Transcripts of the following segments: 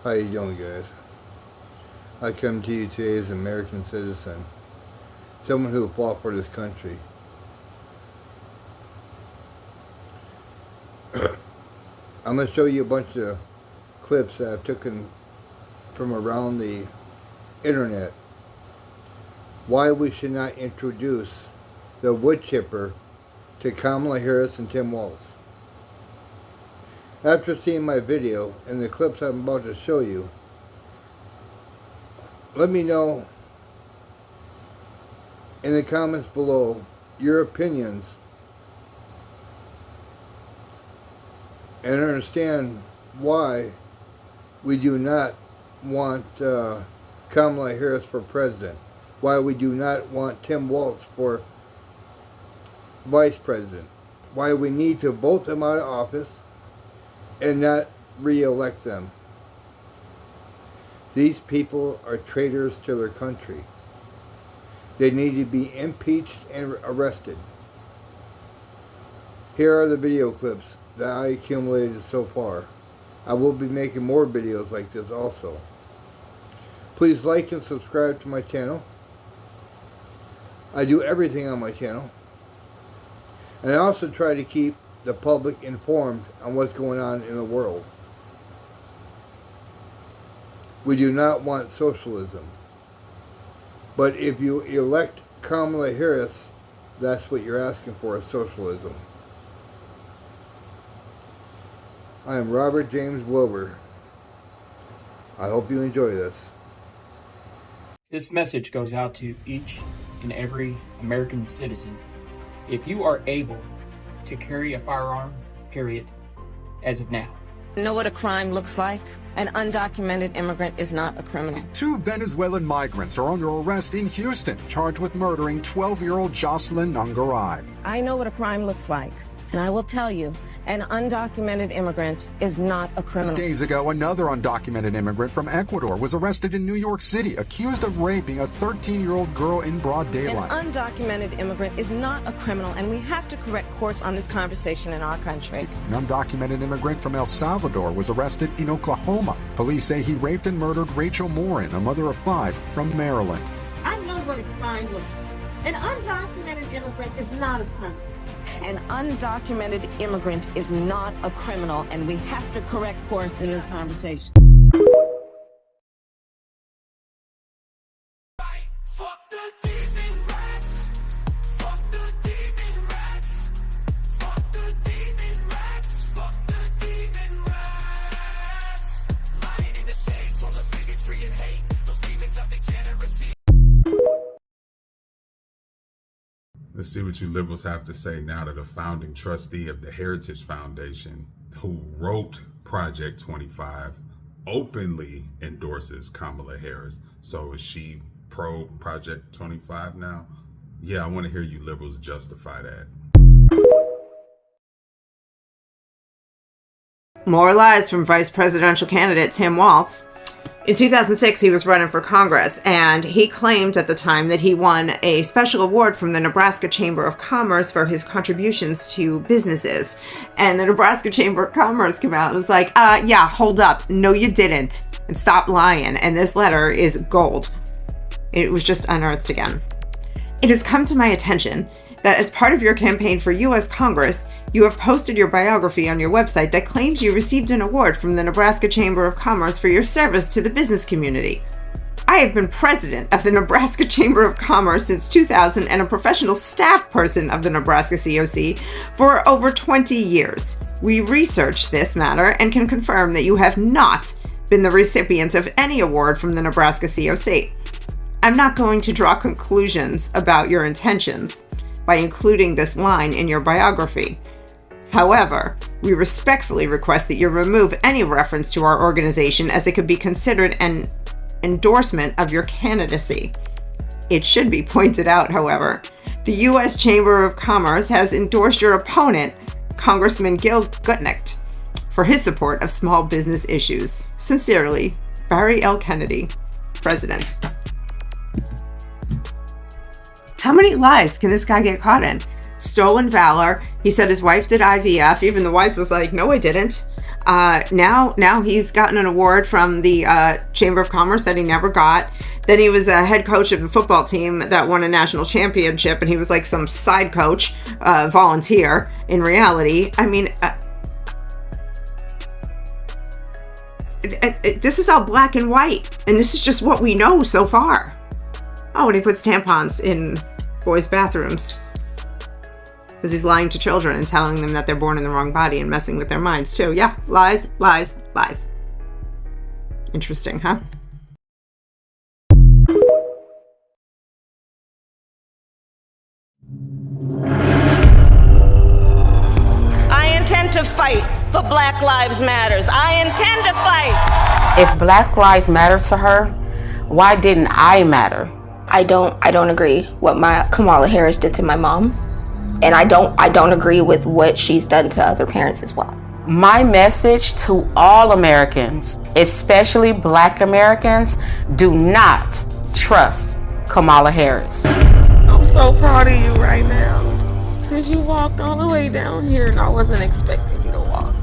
How you doing, guys? I come to you today as an American citizen, someone who fought for this country. I'm going to show you a bunch of clips that I've taken from around the internet. Why we should not introduce the wood chipper to Kamala Harris and Tim Walz. After seeing my video and the clips I'm about to show you, let me know in the comments below your opinions and understand why we do not want Kamala Harris for president, why we do not want Tim Walz for vice president, why we need to vote them out of office and not re-elect them. These people are traitors to their country. They need to be impeached and arrested. Here are the video clips that I accumulated so far. I will be making more videos like this also. Please like and subscribe to my channel. I do everything on my channel. And I also try to keep the public informed on what's going on in the world. We do not want socialism. But if you elect Kamala Harris, that's what you're asking for, is socialism. I am Robert James Wilbur. I hope you enjoy this. This message goes out to each and every American citizen. If you are able to carry a firearm, period, as of now. Know what a crime looks like? An undocumented immigrant is not a criminal. 2 Venezuelan migrants are under arrest in Houston, charged with murdering 12-year-old Jocelyn Nungaray. I know what a crime looks like, and I will tell you, an undocumented immigrant is not a criminal. Days ago, another undocumented immigrant from Ecuador was arrested in New York City, accused of raping a 13-year-old girl in broad daylight. An undocumented immigrant is not a criminal, and we have to correct course on this conversation in our country. An undocumented immigrant from El Salvador was arrested in Oklahoma. Police say he raped and murdered Rachel Morin, a mother of 5 from Maryland. I know what a crime looks like. An undocumented immigrant is not a criminal. An undocumented immigrant is not a criminal, and we have to correct course in this conversation. Let's see what you liberals have to say now that a founding trustee of the Heritage Foundation, who wrote Project 25, openly endorses Kamala Harris. So is she pro Project 25 now? Yeah, I want to hear you liberals justify that. More lies from vice presidential candidate Tim Walz. In 2006, he was running for Congress, and he claimed at the time that he won a special award from the Nebraska Chamber of Commerce for his contributions to businesses. And the Nebraska Chamber of Commerce came out and was like, yeah, hold up. No, you didn't. And stop lying. And this letter is gold. It was just unearthed again. It has come to my attention that as part of your campaign for U.S. Congress, you have posted your biography on your website that claims you received an award from the Nebraska Chamber of Commerce for your service to the business community. I have been president of the Nebraska Chamber of Commerce since 2000 and a professional staff person of the Nebraska COC for over 20 years. We researched this matter and can confirm that you have not been the recipients of any award from the Nebraska COC. I'm not going to draw conclusions about your intentions by including this line in your biography. However, we respectfully request that you remove any reference to our organization, as it could be considered an endorsement of your candidacy. It should be pointed out, however, the U.S. Chamber of Commerce has endorsed your opponent, Congressman Gil Gutnicht, for his support of small business issues. Sincerely, Barry L. Kennedy, President. How many lies can this guy get caught in? Stolen valor. He said his wife did IVF. Even the wife was like, no, I didn't. Now he's gotten an award from the Chamber of Commerce that he never got. Then he was a head coach of the football team that won a national championship, and he was like some side coach, volunteer in reality. I mean, this is all black and white, and this is just what we know so far. Oh, and he puts tampons in boys' bathrooms because he's lying to children and telling them that they're born in the wrong body and messing with their minds too. Yeah, lies, lies, lies. Interesting, huh? I intend to fight for Black Lives Matters. I intend to fight. If Black Lives matter to her, why didn't I matter? I don't agree what Kamala Harris did to my mom, and I don't agree with what she's done to other parents as well. My message to all Americans, especially Black Americans, do not trust Kamala Harris. I'm so proud of you right now, because you walked all the way down here and I wasn't expecting you to walk.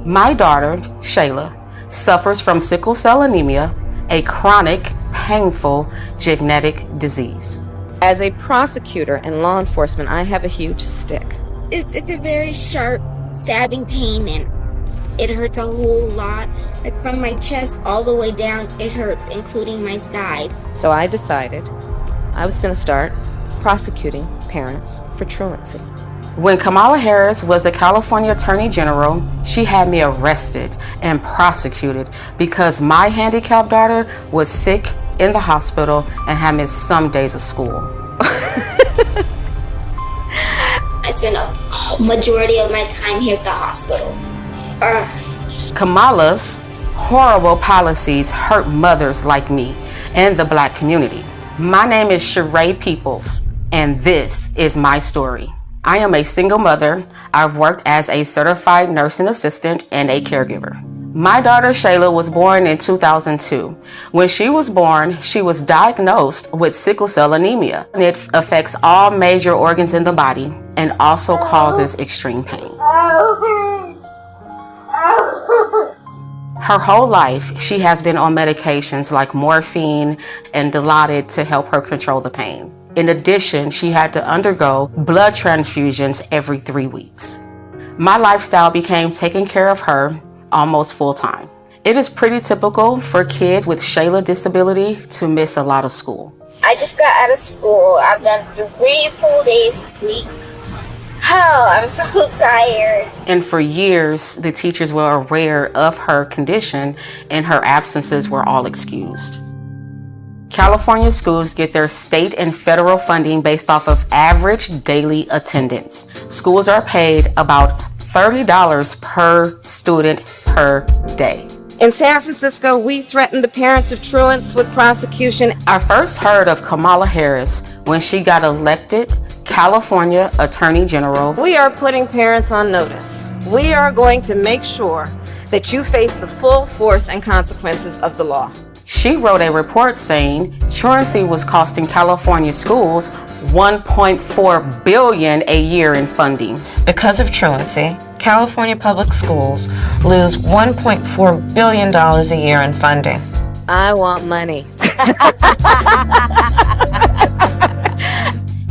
My daughter, Shayla, suffers from sickle cell anemia, a chronic, painful genetic disease. As a prosecutor and law enforcement, I have a huge stick. It's a very sharp stabbing pain, and it hurts a whole lot. Like from my chest all the way down, it hurts, including my side. So I decided I was going to start prosecuting parents for truancy. When Kamala Harris was the California Attorney General, she had me arrested and prosecuted because my handicapped daughter was sick in the hospital and had missed some days of school. I spent a majority of my time here at the hospital. Kamala's horrible policies hurt mothers like me and the Black community. My name is Sheree Peoples, and this is my story. I am a single mother. I've worked as a certified nursing assistant and a caregiver. My daughter Shayla was born in 2002. When she was born, she was diagnosed with sickle cell anemia. It affects all major organs in the body and also causes extreme pain. Her whole life, she has been on medications like morphine and Dilaudid to help her control the pain. In addition, she had to undergo blood transfusions every 3 weeks. My lifestyle became taking care of her almost full time. It is pretty typical for kids with Shayla disability to miss a lot of school. I just got out of school. I've done 3 full days this week. Oh, I'm so tired. And for years, the teachers were aware of her condition and her absences were all excused. California schools get their state and federal funding based off of average daily attendance. Schools are paid about $30 per student per day. In San Francisco, we threatened the parents of truants with prosecution. I first heard of Kamala Harris when she got elected California Attorney General. We are putting parents on notice. We are going to make sure that you face the full force and consequences of the law. She wrote a report saying truancy was costing California schools $1.4 billion a year in funding. Because of truancy, California public schools lose $1.4 billion a year in funding. I want money.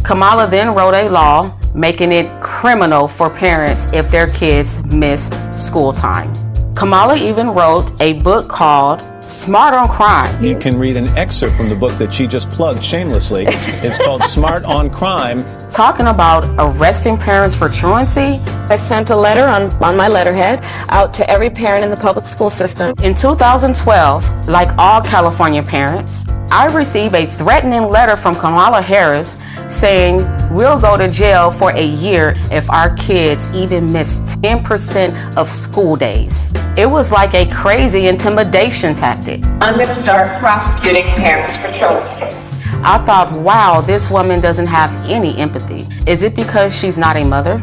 Kamala then wrote a law making it criminal for parents if their kids miss school time. Kamala even wrote a book called Smart on Crime. You can read an excerpt from the book that she just plugged shamelessly. It's called Smart on Crime. Talking about arresting parents for truancy. I sent a letter on my letterhead out to every parent in the public school system. In 2012, like all California parents, I received a threatening letter from Kamala Harris saying we'll go to jail for a year if our kids even miss 10% of school days. It was like a crazy intimidation tactic. I'm going to start prosecuting parents for truancy. I thought, wow, this woman doesn't have any empathy. Is it because she's not a mother?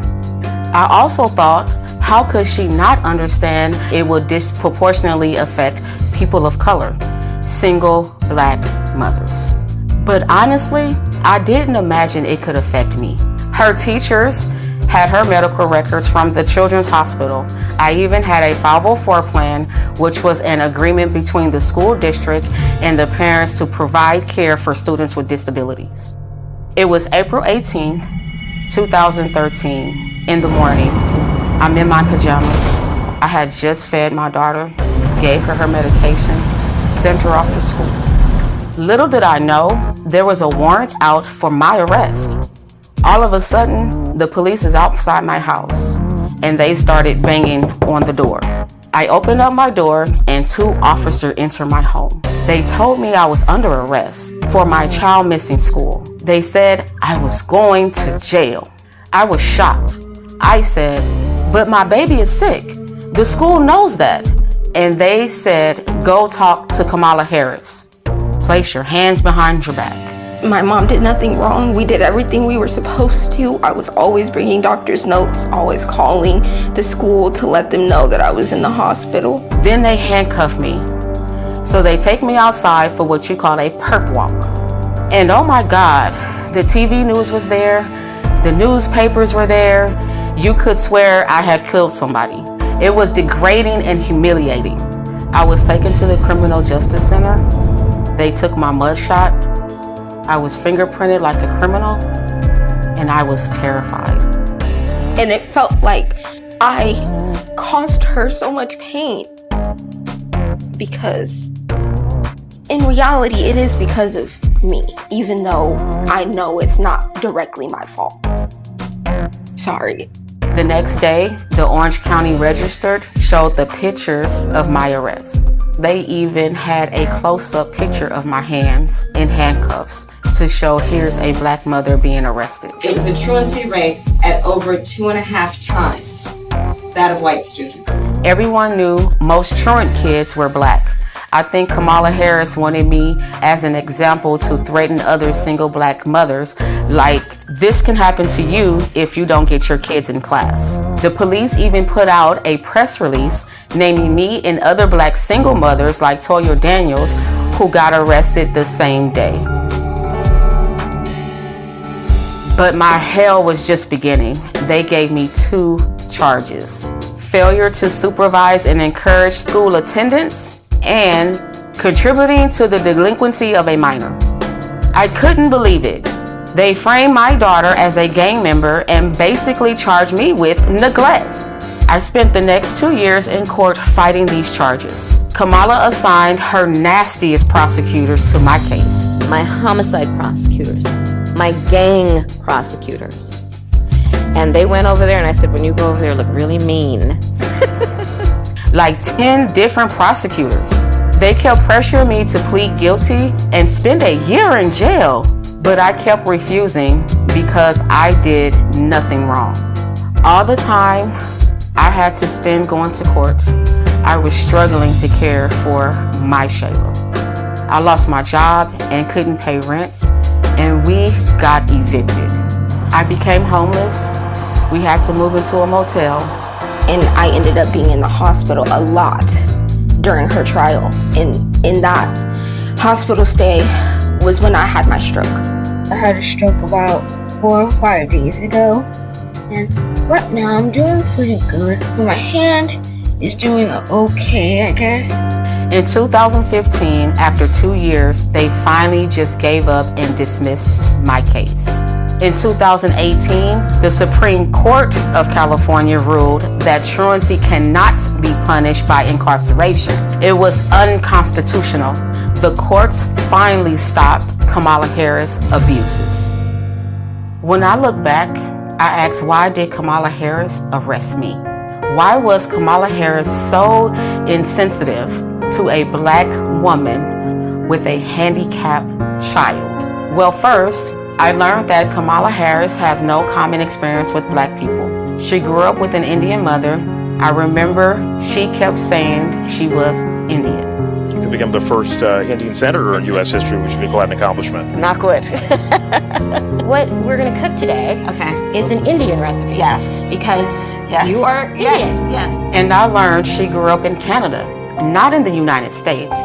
I also thought, how could she not understand it would disproportionately affect people of color, single Black mothers? But honestly, I didn't imagine it could affect me. Her teachers had her medical records from the Children's Hospital. I even had a 504 plan, which was an agreement between the school district and the parents to provide care for students with disabilities. It was April 18th, 2013, in the morning. I'm in my pajamas. I had just fed my daughter, gave her medications, sent her off to school. Little did I know, there was a warrant out for my arrest. All of a sudden, the police is outside my house, and they started banging on the door. I opened up my door, and 2 officers entered my home. They told me I was under arrest for my child missing school. They said I was going to jail. I was shocked. I said, but my baby is sick. The school knows that. And they said, go talk to Kamala Harris. Place your hands behind your back. My mom did nothing wrong. We did everything we were supposed to. I was always bringing doctor's notes, always calling the school to let them know that I was in the hospital. Then they handcuff me. So they take me outside for what you call a perp walk. And oh my God, the TV news was there. The newspapers were there. You could swear I had killed somebody. It was degrading and humiliating. I was taken to the Criminal Justice Center. They took my mugshot. I was fingerprinted like a criminal, and I was terrified. And it felt like I caused her so much pain. Because in reality, it is because of me, even though I know it's not directly my fault. Sorry. The next day, the Orange County Register showed the pictures of my arrest. They even had a close-up picture of my hands in handcuffs to show here's a black mother being arrested. It was a truancy rate at over 2.5 times that of white students. Everyone knew most truant kids were black. I think Kamala Harris wanted me as an example to threaten other single black mothers, like, this can happen to you if you don't get your kids in class. The police even put out a press release naming me and other black single mothers like Toya Daniels, who got arrested the same day. But my hell was just beginning. They gave me 2 charges: failure to supervise and encourage school attendance, and contributing to the delinquency of a minor. I couldn't believe it. They framed my daughter as a gang member and basically charged me with neglect. I spent the next 2 years in court fighting these charges. Kamala assigned her nastiest prosecutors to my case. My homicide prosecutors, my gang prosecutors. And they went over there and I said, when you go over there, look really mean. Like 10 different prosecutors. They kept pressuring me to plead guilty and spend a year in jail, but I kept refusing because I did nothing wrong. All the time I had to spend going to court, I was struggling to care for my Shayla. I lost my job and couldn't pay rent, and we got evicted. I became homeless. We had to move into a motel. And I ended up being in the hospital a lot during her trial. And in that hospital stay was when I had my stroke. I had a stroke about 4 or 5 days ago. And right now I'm doing pretty good. My hand is doing okay, I guess. In 2015, after 2 years, they finally just gave up and dismissed my case. In 2018, the Supreme Court of California ruled that truancy cannot be punished by incarceration. It was unconstitutional. The courts finally stopped Kamala Harris' abuses. When I look back, I ask, why did Kamala Harris arrest me? Why was Kamala Harris so insensitive to a black woman with a handicapped child? Well, first, I learned that Kamala Harris has no common experience with black people. She grew up with an Indian mother. I remember she kept saying she was Indian. To become the first Indian senator in U.S. history, which would be quite an accomplishment. Not good. What we're going to cook today is an Indian recipe. Yes. Because you are Indian. Yes. And I learned she grew up in Canada, not in the United States,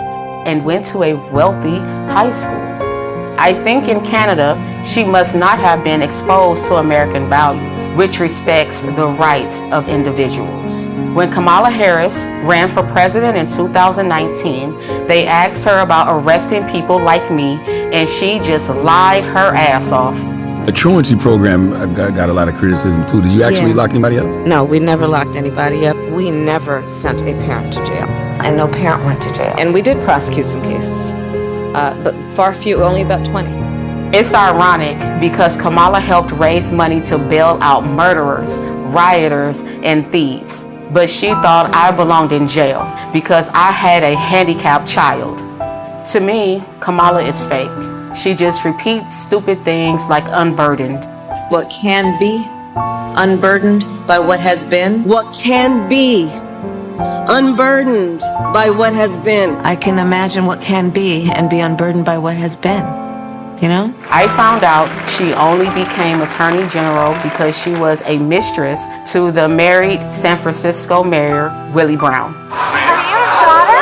and went to a wealthy high school. I think in Canada, she must not have been exposed to American values, which respects the rights of individuals. When Kamala Harris ran for president in 2019, they asked her about arresting people like me, and she just lied her ass off. The truancy program got a lot of criticism too. Did you actually lock anybody up? No, we never locked anybody up. We never sent a parent to jail. And no parent went to jail. And we did prosecute some cases, but far few, only about 20. It's ironic because Kamala helped raise money to bail out murderers, rioters, and thieves. But she thought I belonged in jail because I had a handicapped child. To me, Kamala is fake. She just repeats stupid things like unburdened. What can be unburdened by what has been? What can be unburdened by what has been? I can imagine what can be and be unburdened by what has been. You know? I found out she only became Attorney General because she was a mistress to the married San Francisco Mayor, Willie Brown. Are you his daughter?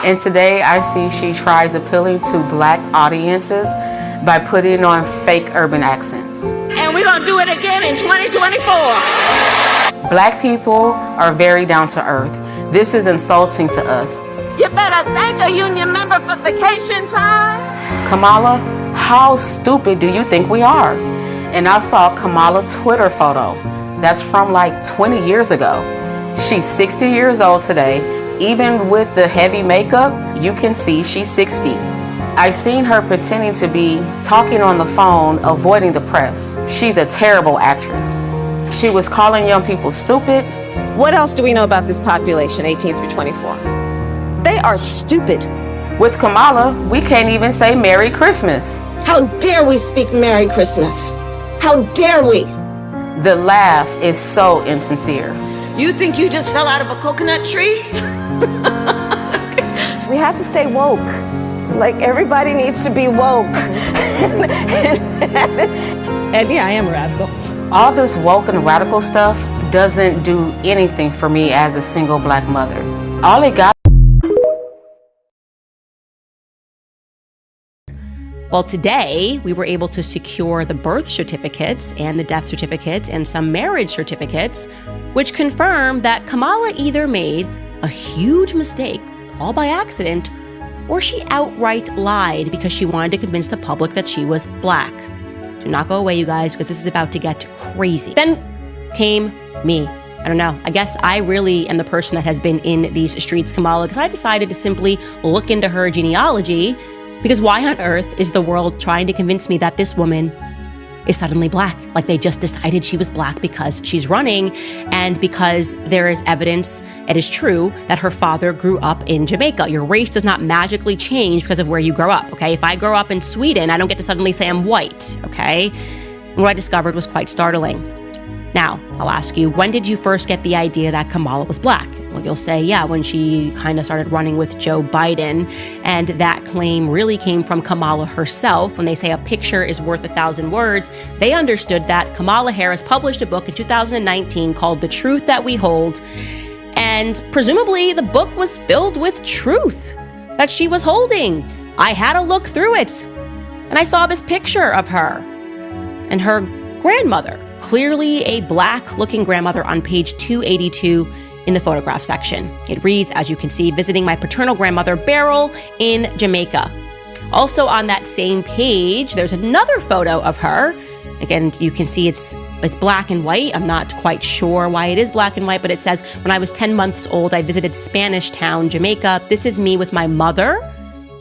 And today I see she tries appealing to black audiences by putting on fake urban accents. And we're gonna do it again in 2024. Black people are very down to earth. This is insulting to us. You better thank a union member for vacation time. Kamala, how stupid do you think we are? And I saw Kamala's Twitter photo. That's from like 20 years ago. She's 60 years old today. Even with the heavy makeup, you can see she's 60. I've seen her pretending to be talking on the phone, avoiding the press. She's a terrible actress. She was calling young people stupid. What else do we know about this population, 18 through 24? They are stupid. With Kamala, we can't even say Merry Christmas. How dare we speak Merry Christmas? How dare we? The laugh is so insincere. You think you just fell out of a coconut tree? We have to stay woke. Like, everybody needs to be woke. And yeah, I am radical. All this woke and radical stuff doesn't do anything for me as a single black mother. All it got. Well, today we were able to secure the birth certificates and the death certificates and some marriage certificates, which confirm that Kamala either made a huge mistake, all by accident, or she outright lied because she wanted to convince the public that she was black. Do not go away, you guys, because this is about to get crazy. Then came me. I don't know. I guess I really am the person that has been in these streets, Kamala, because I decided to simply look into her genealogy, because why on earth is the world trying to convince me that this woman is suddenly black? Like they just decided she was black because she's running and because there is evidence, it is true, that her father grew up in Jamaica. Your race does not magically change because of where you grow up, okay? If I grow up in Sweden, I don't get to suddenly say I'm white, okay? And what I discovered was quite startling. Now, I'll ask you, when did you first get the idea that Kamala was black? Well, you'll say, yeah, when she kind of started running with Joe Biden. And that claim really came from Kamala herself. When they say a picture is worth 1,000 words, they understood that Kamala Harris published a book in 2019 called The Truth That We Hold. And presumably the book was filled with truth that she was holding. I had to look through it. And I saw this picture of her and her grandmother. Clearly a black-looking grandmother on page 282 in the photograph section. It reads, as you can see, visiting my paternal grandmother Beryl in Jamaica. Also on that same page, there's another photo of her. Again, you can see it's black and white. I'm not quite sure why it is black and white, but it says, when I was 10 months old, I visited Spanish Town, Jamaica. This is me with my mother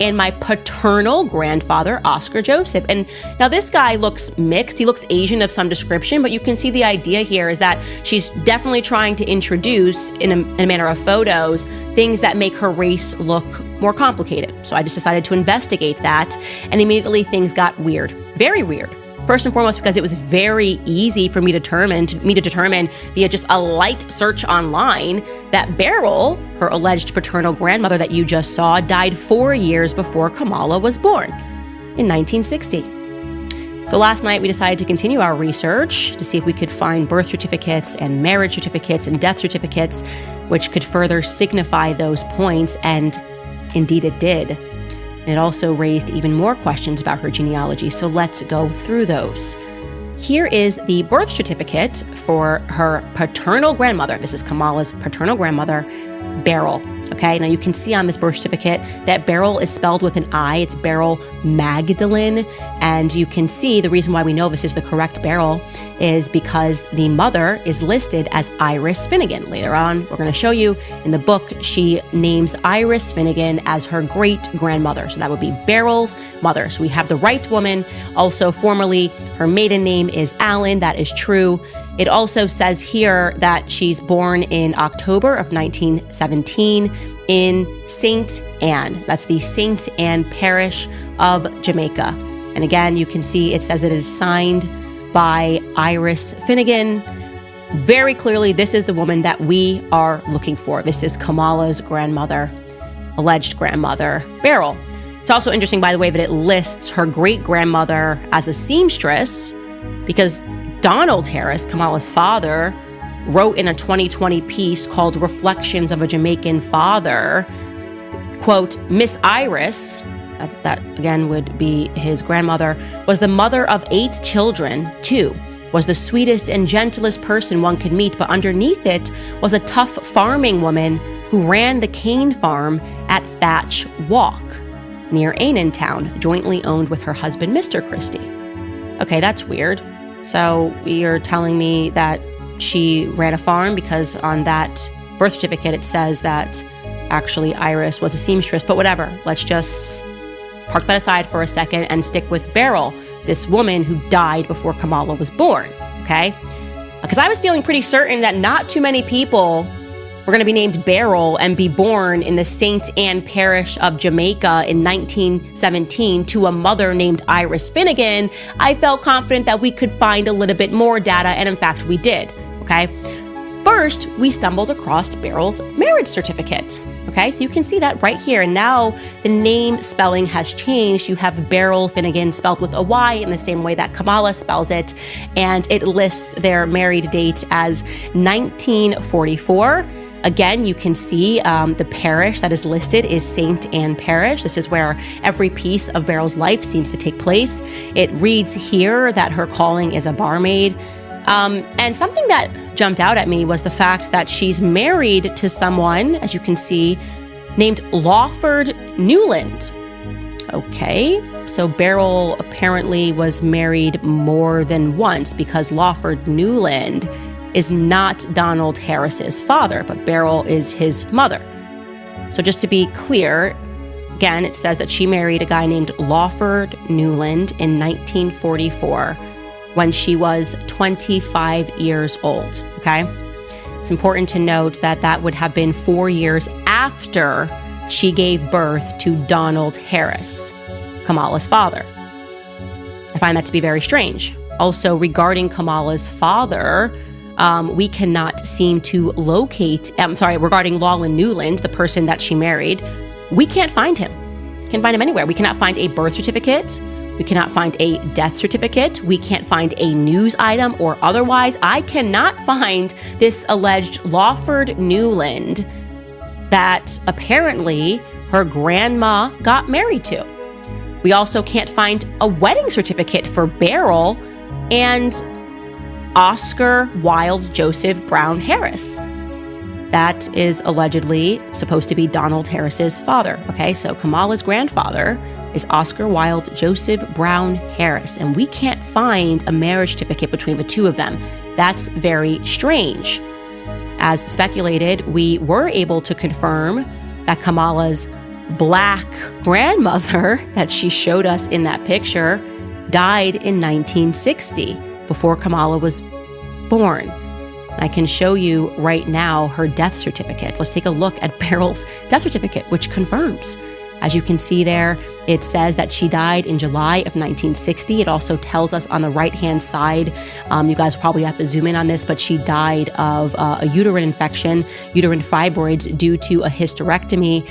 and my paternal grandfather, Oscar Joseph. And now this guy looks mixed. He looks Asian of some description, but you can see the idea here is that she's definitely trying to introduce, in a manner of photos, things that make her race look more complicated. So I just decided to investigate that, and immediately things got weird, very weird. First and foremost, because it was very easy for me to determine via just a light search online that Beryl, her alleged paternal grandmother that you just saw, died 4 years before Kamala was born in 1960. So last night we decided to continue our research to see if we could find birth certificates and marriage certificates and death certificates, which could further signify those points, and indeed it did. It also raised even more questions about her genealogy, so let's go through those. Here is the birth certificate for her paternal grandmother. This is Kamala's paternal grandmother, Beryl. Okay, now you can see on this birth certificate that Beryl is spelled with an I. It's Beryl Magdalene. And you can see the reason why we know this is the correct Beryl is because the mother is listed as Iris Finnegan. Later on, we're going to show you in the book, she names Iris Finnegan as her great-grandmother. So that would be Beryl's mother. So we have the right woman. Also, formerly, her maiden name is Allen. That is true. It also says here that she's born in October of 1917 in St. Anne. That's the St. Anne parish of Jamaica. And again, you can see it says that it is signed by Iris Finnegan. Very clearly, this is the woman that we are looking for. This is Kamala's grandmother, alleged grandmother, Beryl. It's also interesting, by the way, that it lists her great-grandmother as a seamstress because Donald Harris, Kamala's father, wrote in a 2020 piece called Reflections of a Jamaican Father, quote, Miss Iris, that again would be his grandmother, was the mother of 8 children, too, was the sweetest and gentlest person one could meet, but underneath it was a tough farming woman who ran the cane farm at Thatch Walk, near Annan Town, jointly owned with her husband, Mr. Christie. Okay, that's weird. So you're telling me that she ran a farm because on that birth certificate it says that actually Iris was a seamstress, but whatever. Let's just park that aside for a second and stick with Beryl, this woman who died before Kamala was born, okay? Because I was feeling pretty certain that not too many people were going to be named Beryl and be born in the St. Anne parish of Jamaica in 1917 to a mother named Iris Finnegan. I felt confident that we could find a little bit more data, and in fact, we did, okay? First, we stumbled across Beryl's marriage certificate, okay? So you can see that right here, and now the name spelling has changed. You have Beryl Finnegan spelled with a Y in the same way that Kamala spells it, and it lists their married date as 1944. Again, you can see the parish that is listed is St. Anne Parish. This is where every piece of Beryl's life seems to take place. It reads here that her calling is a barmaid. And something that jumped out at me was the fact that she's married to someone, as you can see, named Lawford Newland. Okay, so Beryl apparently was married more than once because Lawford Newland is not Donald Harris's father, but Beryl is his mother. So just to be clear, again, it says that she married a guy named Lawford Newland in 1944 when she was 25 years old, okay? It's important to note that that would have been 4 years after she gave birth to Donald Harris, Kamala's father. I find that to be very strange. Also, regarding Kamala's father, we cannot seem to locate, regarding Lawland Newland, the person that she married, we can't find him. Can't find him anywhere. We cannot find a birth certificate. We cannot find a death certificate. We can't find a news item or otherwise. I cannot find this alleged Lawford Newland that apparently her grandma got married to. We also can't find a wedding certificate for Beryl and Oscar Wilde Joseph Brown Harris. That is allegedly supposed to be Donald Harris's father. Okay, so Kamala's grandfather is Oscar Wilde Joseph Brown Harris, and we can't find a marriage certificate between the two of them. That's very strange. As speculated, we were able to confirm that Kamala's black grandmother that she showed us in that picture died in 1960. Before Kamala was born. I can show you right now her death certificate. Let's take a look at Beryl's death certificate, which confirms. As you can see there, it says that she died in July of 1960. It also tells us on the right-hand side, you guys probably have to zoom in on this, but she died of a uterine infection, uterine fibroids due to a hysterectomy.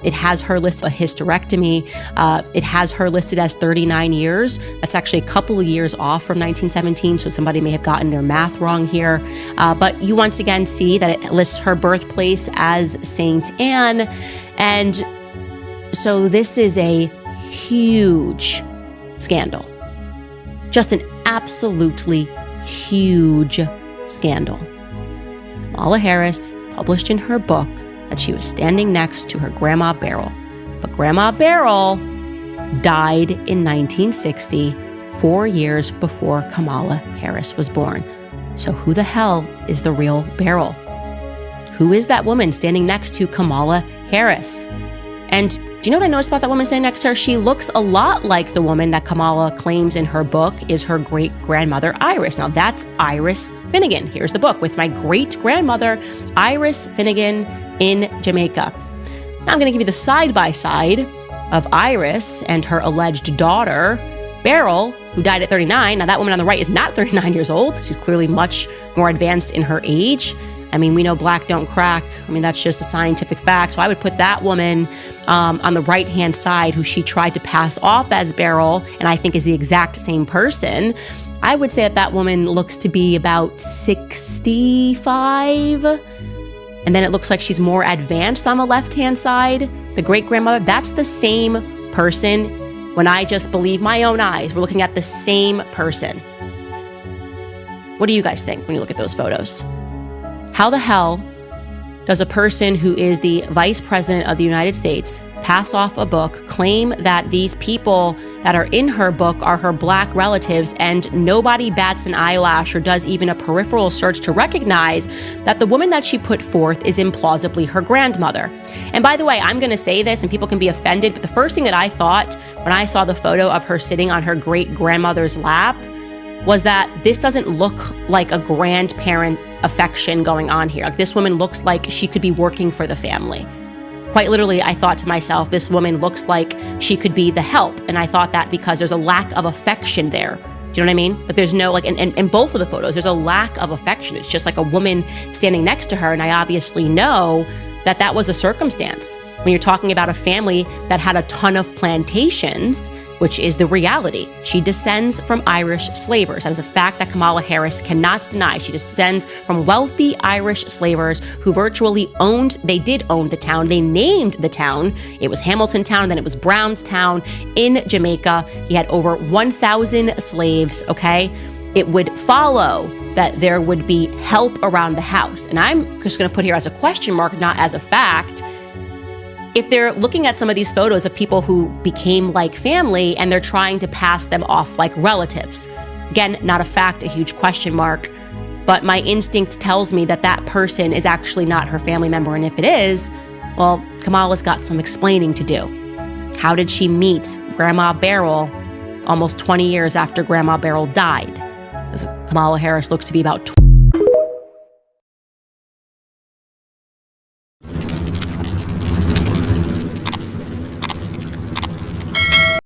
It has her listed It has her listed as 39 years. That's actually a couple of years off from 1917, so somebody may have gotten their math wrong here. But you once again see that it lists her birthplace as St. Anne, and so this is a huge scandal. Just an absolutely huge scandal. Kamala Harris published in her book that she was standing next to her Grandma Beryl. But Grandma Beryl died in 1960, 4 years before Kamala Harris was born. So who the hell is the real Beryl? Who is that woman standing next to Kamala Harris? And do you know what I noticed about that woman standing next to her? She looks a lot like the woman that Kamala claims in her book is her great-grandmother, Iris. Now, that's Iris Finnegan. Here's the book with my great-grandmother, Iris Finnegan in Jamaica. Now, I'm going to give you the side-by-side of Iris and her alleged daughter, Beryl, who died at 39. Now, that woman on the right is not 39 years old. She's clearly much more advanced in her age. I mean, we know black don't crack. I mean, that's just a scientific fact. So I would put that woman on the right-hand side, who she tried to pass off as Beryl, and I think is the exact same person. I would say that woman looks to be about 65. And then it looks like she's more advanced on the left-hand side. The great-grandmother, that's the same person. When I just believe my own eyes, we're looking at the same person. What do you guys think when you look at those photos? How the hell does a person who is the vice president of the United States pass off a book, claim that these people that are in her book are her black relatives, and nobody bats an eyelash or does even a peripheral search to recognize that the woman that she put forth is implausibly her grandmother? And by the way, I'm going to say this and people can be offended, but the first thing that I thought when I saw the photo of her sitting on her great-grandmother's lap was that this doesn't look like a grandparent affection going on here. Like, this woman looks like she could be working for the family. Quite literally, I thought to myself, this woman looks like she could be the help. And I thought that because there's a lack of affection there. Do you know what I mean? But there's no, like, in both of the photos, there's a lack of affection. It's just like a woman standing next to her. And I obviously know that that was a circumstance. When you're talking about a family that had a ton of plantations, which is the reality. She descends from Irish slavers. That is a fact that Kamala Harris cannot deny. She descends from wealthy Irish slavers who virtually they did own the town. They named the town. It was Hamilton Town, and then it was Brownstown in Jamaica. He had over 1,000 slaves, okay? It would follow that there would be help around the house. And I'm just gonna put here as a question mark, not as a fact. If they're looking at some of these photos of people who became like family and they're trying to pass them off like relatives, again, not a fact, a huge question mark, but my instinct tells me that that person is actually not her family member. And if it is, well, Kamala's got some explaining to do. How did she meet Grandma Beryl almost 20 years after Grandma Beryl died? Kamala Harris looks to be about